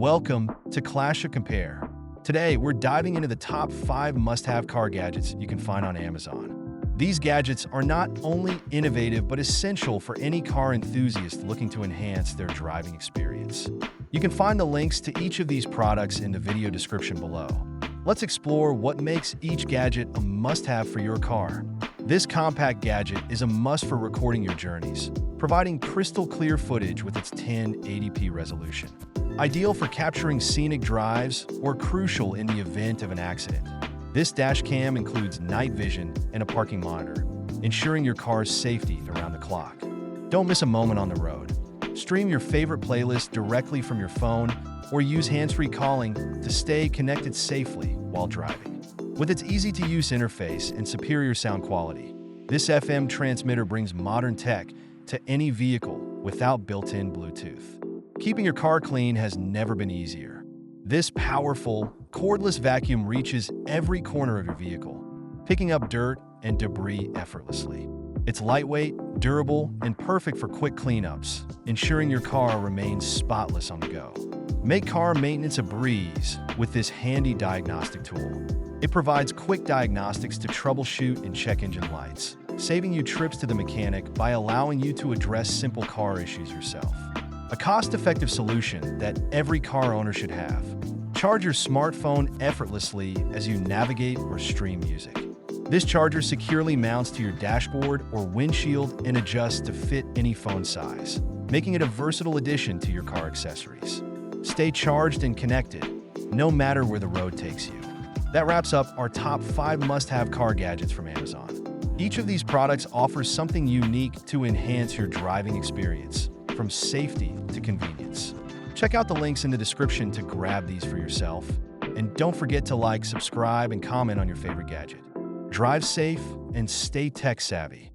Welcome to Clash of Compare. Today, we're diving into the top 5 must-have car gadgets you can find on Amazon. These gadgets are not only innovative but essential for any car enthusiast looking to enhance their driving experience. You can find the links to each of these products in the video description below. Let's explore what makes each gadget a must-have for your car. This compact gadget is a must for recording your journeys, providing crystal clear footage with its 1080p resolution. Ideal for capturing scenic drives or crucial in the event of an accident. This dash cam includes night vision and a parking monitor, ensuring your car's safety around the clock. Don't miss a moment on the road. Stream your favorite playlist directly from your phone or use hands-free calling to stay connected safely while driving. With its easy-to-use interface and superior sound quality, this FM transmitter brings modern tech to any vehicle without built-in Bluetooth. Keeping your car clean has never been easier. This powerful, cordless vacuum reaches every corner of your vehicle, picking up dirt and debris effortlessly. It's lightweight, durable, and perfect for quick cleanups, ensuring your car remains spotless on the go. Make car maintenance a breeze with this handy diagnostic tool. It provides quick diagnostics to troubleshoot and check engine lights, saving you trips to the mechanic by allowing you to address simple car issues yourself. A cost-effective solution that every car owner should have. Charge your smartphone effortlessly as you navigate or stream music. This charger securely mounts to your dashboard or windshield and adjusts to fit any phone size, making it a versatile addition to your car accessories. Stay charged and connected, no matter where the road takes you. That wraps up our top 5 must-have car gadgets from Amazon. Each of these products offers something unique to enhance your driving experience, from safety to convenience. Check out the links in the description to grab these for yourself. And don't forget to like, subscribe, and comment on your favorite gadget. Drive safe and stay tech-savvy.